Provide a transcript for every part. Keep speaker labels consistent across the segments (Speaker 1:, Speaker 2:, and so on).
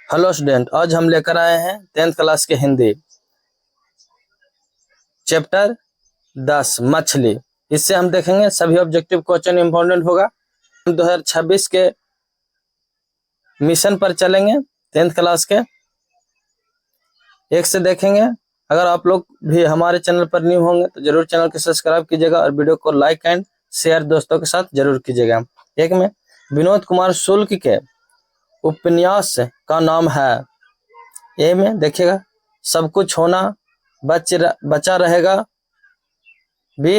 Speaker 1: Hello student, आज हम लेकर आए हैं 10th क्लास के हिंदी चैप्टर 10 मछली। इससे हम देखेंगे सभी ऑब्जेक्टिव क्वेश्चन इंपॉर्टेंट होगा। हम 2026 के मिशन पर चलेंगे। 10th क्लास के एक से देखेंगे। अगर आप लोग भी हमारे चैनल पर न्यू होंगे तो जरूर चैनल को सब्सक्राइब कीजिएगा और वीडियो को लाइक एंड शेयर दोस्तों के साथ जरूर कीजिएगा। एक में विनोद कुमार शुक्ल के उपन्यास का नाम है। ए में देखिएगा सब कुछ होना, बचा रहेगा। बी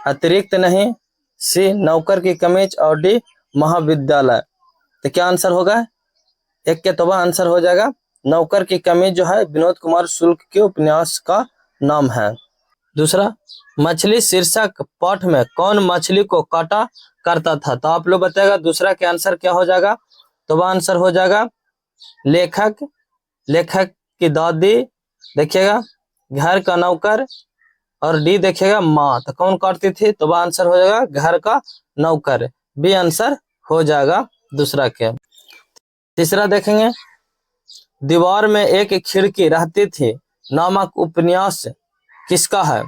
Speaker 1: अतिरिक्त नहीं। सी नौकर की कमीज और डी महाविद्यालय। तो क्या आंसर होगा? एक के तो आंसर हो जाएगा नौकर की कमीज जो है विनोद कुमार शुक्ल के उपन्यास का नाम है। दूसरा, मछली शीर्षक पाठ में कौन मछली को काटा करता था? तो आप लोग बताएगा दूसरा के आंसर क्या हो जाएगा? तो आंसर हो जाएगा लेखक की दादी, देखिएगा घर का नौकर और डी देखिएगा माँ। तो कौन काटती थी? तो वह आंसर हो जाएगा घर का नौकर। बी आंसर हो जाएगा दूसरा के। तीसरा देखेंगे दीवार में एक खिड़की रहती थी नामक उपन्यास किसका है?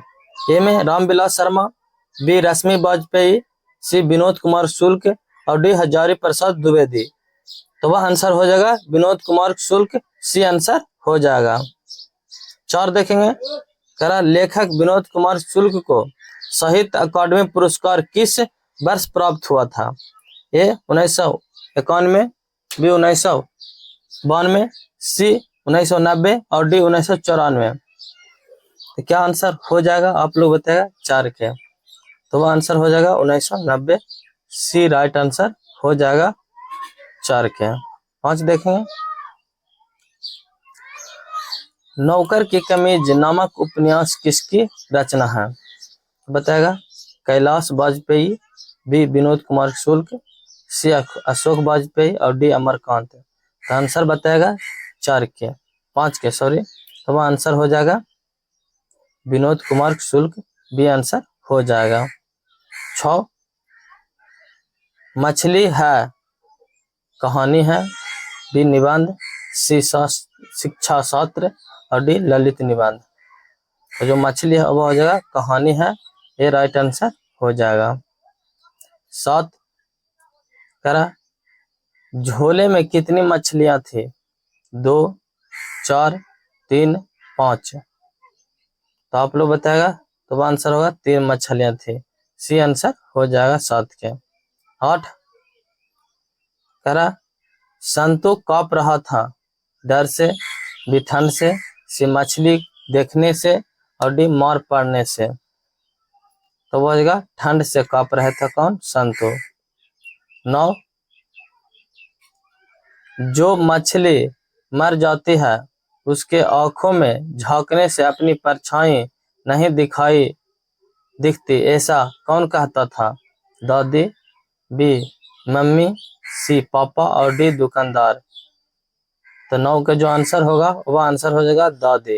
Speaker 1: ए में रामविलास शर्मा, बी रश्मि वाजपेयी, सी विनोद कुमार शुक्ल और डी हजारी प्रसाद द्विवेदी। तो वह आंसर हो जाएगा विनोद कुमार शुक्ल। सी आंसर हो जाएगा। चार देखेंगे करा लेखक विनोद कुमार शुक्ल को साहित्य अकादमी पुरस्कार किस वर्ष प्राप्त हुआ था? ए 1991, बी 1992, सी 1990 और डी 1994। तो क्या आंसर हो जाएगा? आप लोग बताएगा चार के। तो वह आंसर हो जाएगा 1990। सी राइट आंसर हो जाएगा चार के। पांच देखेंगे नौकर की कमीज नामक उपन्यास किसकी रचना है? बताएगा कैलाश वाजपेयी, बी विनोद कुमार शुक्ल, सी अशोक वाजपेयी और डी अमरकांत। तो आंसर बताएगा पांच के सॉरी। तो वह आंसर हो जाएगा विनोद कुमार शुक्ल। बी आंसर हो जाएगा। 6 मछली है कहानी है, बी निबंध, सी शिक्षा शास्त्र और डी ललित निबंध। तो जो मछली है वो हो जाएगा कहानी है। ये राइट आंसर हो जाएगा। 7 करा झोले में कितनी मछलियां थी? 2, 4, 3, 5। तो आप लोग बताएगा तो आंसर होगा 3 मछलियां थी। सी आंसर हो जाएगा 7 के। 8 करा संतु कांप रहा था डर से, बी ठंड से, सी मछली देखने से और डी मार पड़ने से। तो वो होगा ठंड से कांप रहा था कौन? संतु। 9 जो मछली मर जाती है उसके आंखों में झांकने से अपनी परछाई नहीं दिखती, ऐसा कौन कहता था? दादी, बी मम्मी, सी पापा और डी दुकानदार। तो 9 का जो आंसर होगा वह आंसर हो जाएगा दादी।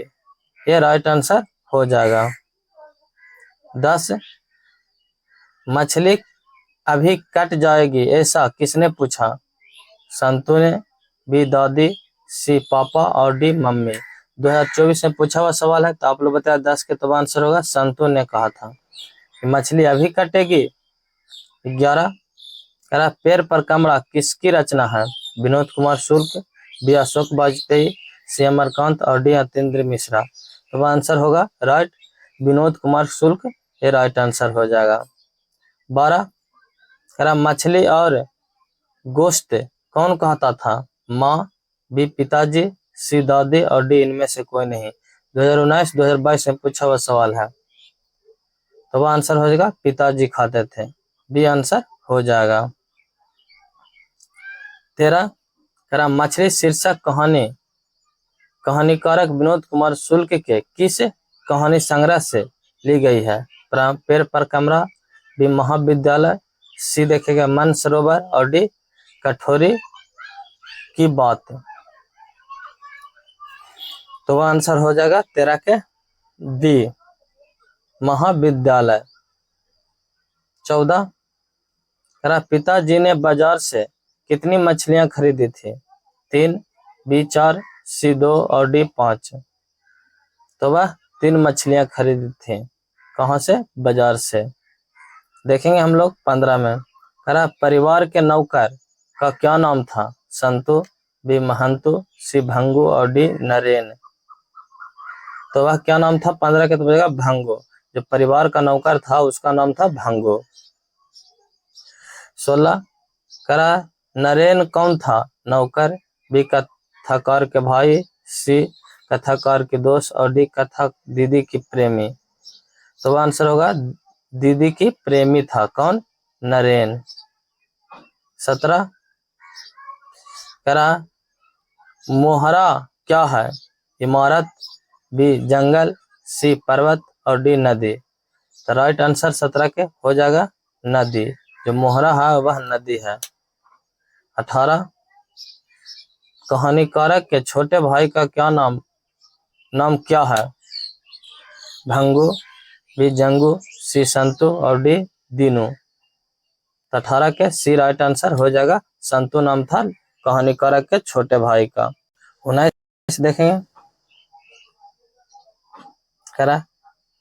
Speaker 1: ये राइट आंसर हो जाएगा। 10 मछली अभी कट जाएगी ऐसा किसने पूछा? संतु ने, बी दादी, सी पापा और डी मम्मी। 2024 में पूछा हुआ सवाल है। तो आप लोग बताया 10 के तो आंसर होगा संतु ने कहा था कि मछली अभी कटेगी। 11 कह पैर पर कमरा किसकी रचना है? विनोद कुमार शुक्ल, बी अशोक वाजपेयी, सी अमरकांत और डी अतेंद्र मिश्रा। तो वह आंसर होगा राइट विनोद कुमार शुक्ल। ये राइट आंसर हो जाएगा। 12 कह मछली और गोश्त कौन कहता था? माँ, बी पिताजी, सी दादी और डी इनमें से कोई नहीं। 2019-2022 में पूछा हुआ सवाल है। तो वह आंसर हो जाएगा पिताजी खाते थे। बी आंसर हो जाएगा। 13 कह मछली शीर्षक कहानीकारक विनोद कुमार शुक्ल के किस कहानी संग्रह से ली गई है? पैर पर कमरा, बी महाविद्यालय, सी देखेगा मन सरोवर और डी कठोरी की बात। तो वह आंसर हो जाएगा 13 के बी महाविद्यालय। 14 कह पिताजी ने बाजार से कितनी मछलियां खरीदी थी? 3, बी 4, सी 2 और डी 5। तो वह 3 मछलियां खरीदी थी। कहाँ से? बाजार से। देखेंगे हम लोग 15 में। कह रहा परिवार के नौकर का क्या नाम था? संतु, बी महंतु, सी भंगु और डी नरेन। तो वह क्या नाम था? 15 के तो बजेगा भंगु। जो परिवार का नौकर था उसका नाम था भंगु। 16 करा नरेन कौन था? नौकर, बी कथाकार के भाई, सी कथाकार के दोस्त और डी कथक दीदी की प्रेमी। तो वह आंसर होगा दीदी की प्रेमी था। कौन? नरेन। 17 करा मोहरा क्या है? इमारत, बी जंगल, सी पर्वत और डी नदी। तो राइट आंसर 17 के हो जाएगा नदी। जो मोहरा है वह नदी है। 18 कहानीकारक के छोटे भाई का क्या नाम क्या है? भंगु, बी जंगू, सी संतु और डी दीनू। 18 के सी राइट आंसर हो जाएगा। संतु नाम था कहानीकारक के छोटे भाई का। 19 देखेंगे। कह रहा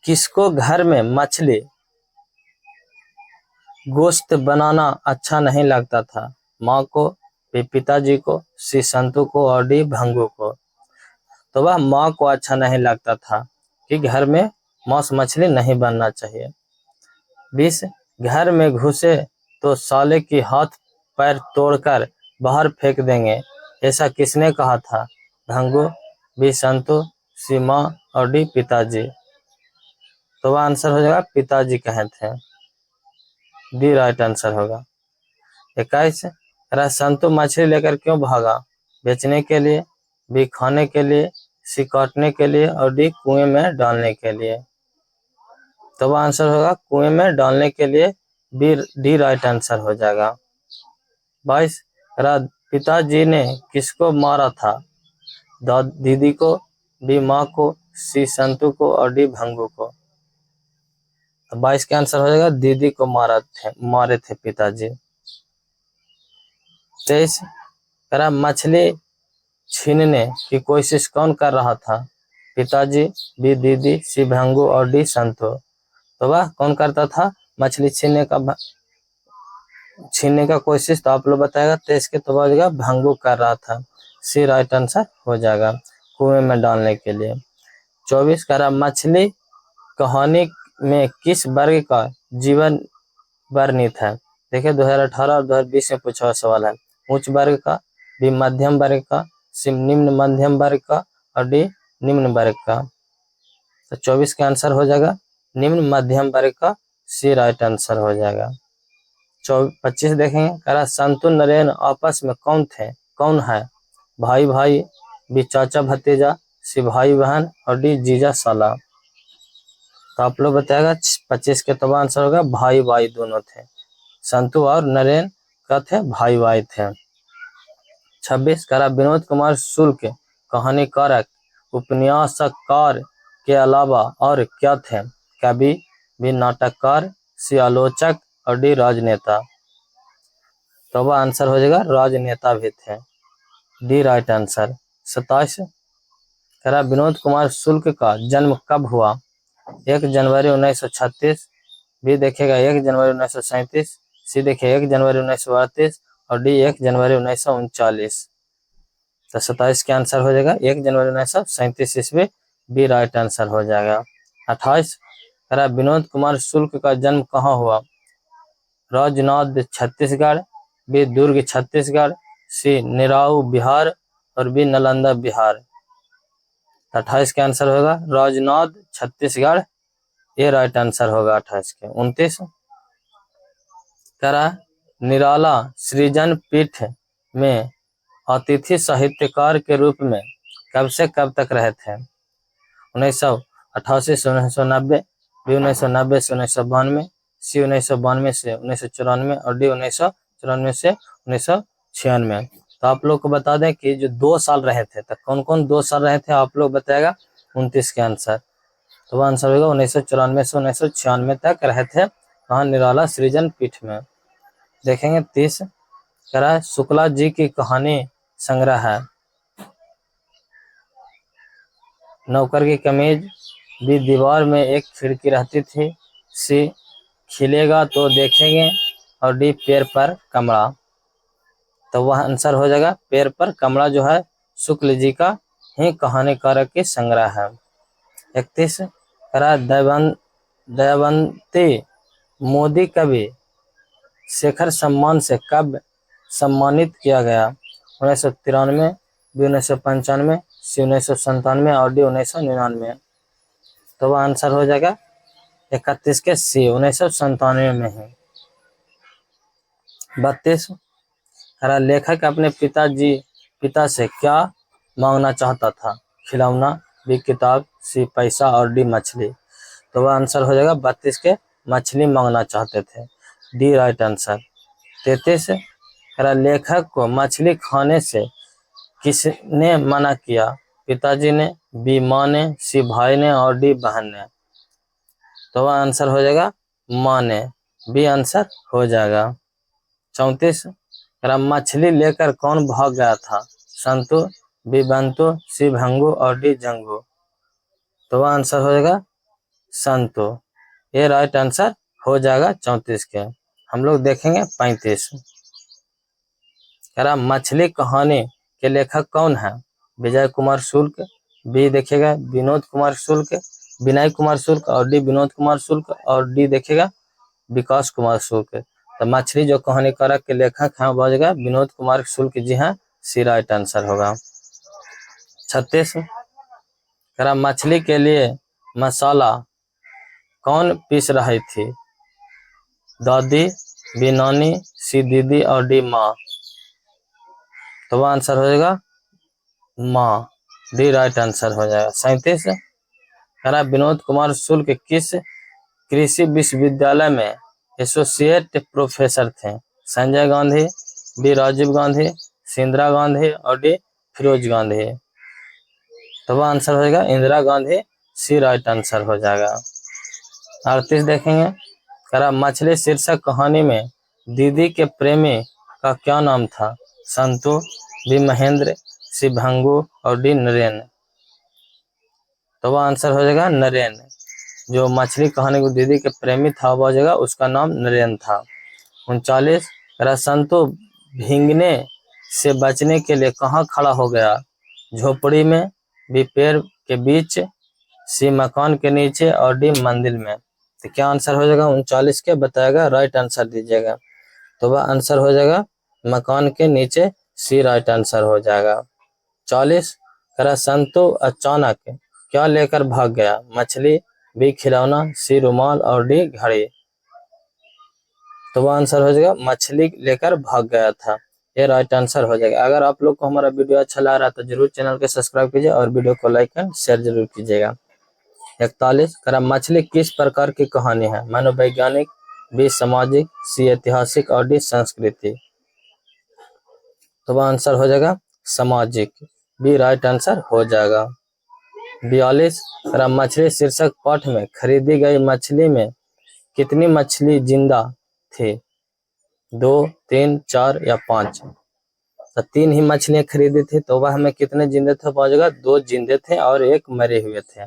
Speaker 1: किसको घर में मछली गोश्त बनाना अच्छा नहीं लगता था? माँ को, बी पिताजी को, सी संतु को और डी भंगू को। तो वह माँ को अच्छा नहीं लगता था कि घर में मांस मछली नहीं बनना चाहिए। 20 घर में घुसे तो साले की हाथ पैर तोड़कर बाहर फेंक देंगे, ऐसा किसने कहा था? भंगू, बी संतु, सी माँ और डी पिताजी। तो वह आंसर हो जाएगा पिताजी कहे थे। डी राइट आंसर होगा। 21 संतु मछली लेकर क्यों भागा? बेचने के लिए, बी खाने के लिए, सी काटने के लिए और डी कुएं में डालने के लिए। तो वह आंसर होगा कुएं में डालने के लिए। बी डी राइट आंसर हो जाएगा। 22 पिताजी ने किसको मारा था? दीदी को, बी माँ को, सी संतु को और डी भंगू को। तो 22 का आंसर हो जाएगा दीदी को मारे थे पिताजी। 23 मछली छीनने की कोशिश कौन कर रहा था? पिताजी, बी दीदी, सी भंगू और डी संतु। तो वह कौन करता था मछली छीनने का कोशिश? तो आप लोग बताएगा। 23 के तो बजेगा भंगू कर रहा था। सी राइट आंसर हो जाएगा कुएं में डालने के लिए। 24 मछली कहानी में किस वर्ग का जीवन वर्णित है? देखिए 2018 और 2020 में पूछा हुआ सवाल है। उच्च वर्ग का, बी मध्यम वर्ग का, सी निम्न मध्यम वर्ग का और डी निम्न वर्ग का। तो 24 का आंसर हो जाएगा निम्न मध्यम वर्ग का। सी राइट आंसर हो जाएगा। 25 देखेंगे। संतु नरेन आपस में कौन है? भाई भाई, बी चाचा भतीजा, सी भाई बहन और डी जीजा साला। तो आप लोग बताएगा। 25 के तो आंसर होगा भाई भाई दोनों थे। संतु और नरेन का थे भाई भाई थे। 26 विनोद कुमार शुक्ल कहानीकारक उपन्यासकार के अलावा और क्या थे? कवि, बी नाटककार, सी आलोचक और डी राजनेता। तो वह आंसर हो जाएगा राजनेता भी थे। D right answer. 27 Vinod Kumar Shukla का जन्म कब हुआ? 1 जनवरी 1936, बी देखेगा 1 जनवरी 1937, सी देखिए 1 जनवरी 1938 और डी 1 जनवरी 1939। तो 27 के आंसर हो जाएगा 1 जनवरी 1937 ईस्वी। बी राइट आंसर हो जाएगा। 28 विनोद कुमार शुक्ल का जन्म कहाँ हुआ? राजनांद छत्तीसगढ़, बी दुर्ग छत्तीसगढ़, सी निराऊ बिहार और बी नालंदा बिहार। 28 का आंसर होगा राजनांद छत्तीसगढ़। ये राइट आंसर होगा 28 के। 29 निराला सृजन पीठ में अतिथि साहित्यकार के रूप में कब से कब तक रहे थे? 1988 से 1990, बी 1990 से 1992, सी 1992 से 1994 और डी 1994 से 1996। तो आप लोग को बता दें कि जो 2 साल रहे थे, तो कौन कौन 2 साल रहे थे आप लोग बताएगा। 29 के आंसर। तो वह आंसर होगा 1994 से 1996 तक रहे थे कहाँ? निराला सृजन पीठ में। देखेंगे 30 शुक्ला जी की कहानी संग्रह है। नौकर की कमीज। बी दीवार में एक खिड़की रहती थी। सी खिलेगा तो देखेंगे। और डी पेड़ पर कमला। तो वह आंसर हो जाएगा पेड़ पर कमला जो है शुक्ल जी का ही कहानीकार की संग्रह है। 31 दयावंती मोदी कवि शेखर सम्मान से कब सम्मानित किया गया? 1993, बी 1995, सी 1997 और डी 1999। तो वह आंसर हो जाएगा 31 के सी 1997 में है। 32 लेखक अपने पिता से क्या मांगना चाहता था? खिलौना, बी किताब, सी पैसा और डी मछली। तो वह आंसर हो जाएगा 32 के मछली मांगना चाहते थे, डी राइट आंसर। 33 लेखक को मछली खाने से किसने मना किया? पिताजी ने, बी माँ ने, सी भाई ने और डी बहन ने। तो वह आंसर हो जाएगा माँ ने, बी आंसर हो जाएगा। 34 मछली लेकर कौन भाग गया था? संतु, बी बंतु, सी भंगू और डी जंगू। तो वह आंसर हो जाएगा संतु, ये राइट आंसर हो जाएगा 34 के। हम लोग देखेंगे 35 मछली कहानी के लेखक कौन है? विजय कुमार शुक्ल, बी देखिएगा विनोद कुमार शुक्ल, विनय कुमार शुक्ल और डी विनोद कुमार शुक्ल और डी देखिएगा विकास कुमार शुक्ल। तो मछली जो कहानीकारक के लेखक हैं वो जगह विनोद कुमार शुक्ल जी हैं, सी राइट आंसर होगा। 36 मछली के लिए मसाला कौन पीस रही थी? दादी, बी नानी, सी दीदी और डी माँ। तो वह आंसर हो जाएगा माँ, डी राइट आंसर हो जाएगा। 37 विनोद कुमार शुक्ल किस कृषि विश्वविद्यालय में एसोसिएट प्रोफेसर थे? संजय गांधी, बी राजीव गांधी, इंदिरा गांधी और डी फिरोज गांधी। तो वह आंसर हो जाएगा इंदिरा गांधी, सी राइट आंसर हो जाएगा। 38 देखेंगे मछली शीर्षक कहानी में दीदी के प्रेमी का क्या नाम था? संतु, बी महेंद्र, सी भंगू और डी नरेन। तो वह आंसर हो जाएगा नरेन, जो मछली कहानी को दीदी के प्रेमी था वह जगह उसका नाम नरेन था। 39 संतु भींगने से बचने के लिए कहाँ खड़ा हो गया? झोपड़ी में, बी पेड़ के बीच, सी मकान के नीचे और डी मंदिर में। तो क्या आंसर हो जाएगा 39 के बताएगा, राइट आंसर दीजिएगा। तो वह आंसर हो जाएगा मकान के नीचे, सी राइट आंसर हो जाएगा। 40 संतु अचानक क्या लेकर भाग गया? मछली, बी खिलौना, सी रुमाल और डी घड़ी। तो वह आंसर हो जाएगा मछली लेकर भाग गया था, ये राइट आंसर हो जाएगा। अगर आप लोग को हमारा वीडियो अच्छा लग रहा है तो जरूर चैनल को सब्सक्राइब कीजिए और वीडियो को लाइक एंड शेयर जरूर कीजिएगा। 41 मछली किस प्रकार की कहानी है? मनोवैज्ञानिक, बी सामाजिक, सी ऐतिहासिक और डी संस्कृति। तो वह आंसर हो जाएगा सामाजिक, बी राइट आंसर हो जाएगा। 42 मछली शीर्षक पाठ में खरीदी गई मछली में कितनी मछली जिंदा थी? 2, 3, 4 या 5। तो 3 ही मछलियां खरीदी थी, तो वह हमें कितने जिंदे थे? पाँच जगह 2 जिंदे थे और 1 मरे हुए थे।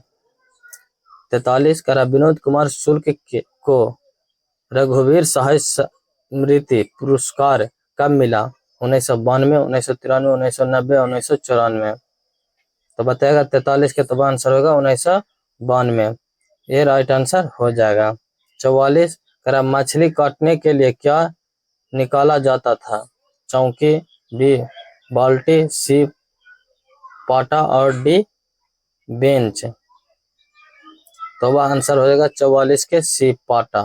Speaker 1: 43 विनोद कुमार शुक्ल को रघुवीर साहित्य स्मृति पुरस्कार कब मिला? 1992, 1993, 1990, 1994। तो बताएगा 43 के, तो आंसर होगा 1992, ये राइट आंसर हो जाएगा। 44 मछली काटने के लिए क्या निकाला जाता था? चौकी, बी बाल्टी, सी पाटा और डी बेंच। तो वह आंसर हो जाएगा 44 के, सी पाटा।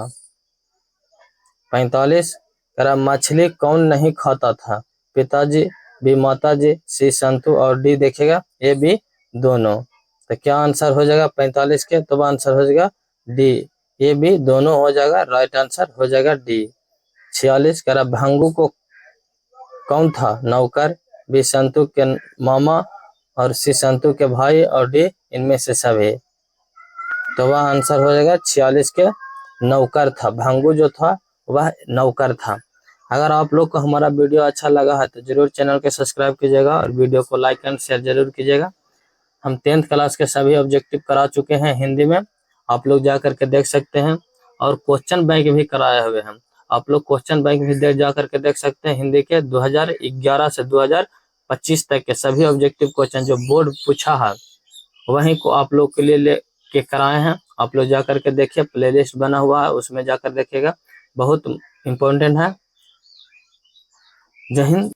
Speaker 1: 45 मछली कौन नहीं खाता था? पिताजी, बी माताजी, सी संतु और डी देखेगा ए बी दोनों। तो क्या आंसर हो जाएगा 45 के? तो आंसर हो जाएगा डी, ए बी दोनों हो जाएगा, राइट आंसर हो जाएगा डी। 46 भंगू को कौन था? नौकर, बी संतु के मामा और सी संतु के भाई और डी इनमें से सभी। तो वह आंसर हो जाएगा 46 के, नौकर था। भंगू जो था वह नौकर था। अगर आप लोग को हमारा वीडियो अच्छा लगा है तो जरूर चैनल को सब्सक्राइब कीजिएगा और वीडियो को लाइक एंड शेयर जरूर कीजिएगा। हम 10th क्लास के सभी ऑब्जेक्टिव करा चुके हैं हिंदी में, आप लोग जा करके देख सकते हैं। और क्वेश्चन बैंक भी कराए हुए हैं, आप लोग क्वेश्चन बैंक भी जा करके देख सकते हैं। हिंदी के 2011 से 2025 तक के सभी ऑब्जेक्टिव क्वेश्चन जो बोर्ड पूछा है वहीं को आप लोग के लिए ले के कराए हैं। आप लोग जा करके देखिए, प्लेलिस्ट बना हुआ है उसमें जाकर देखिएगा, बहुत इम्पोर्टेंट है। जय हिंद।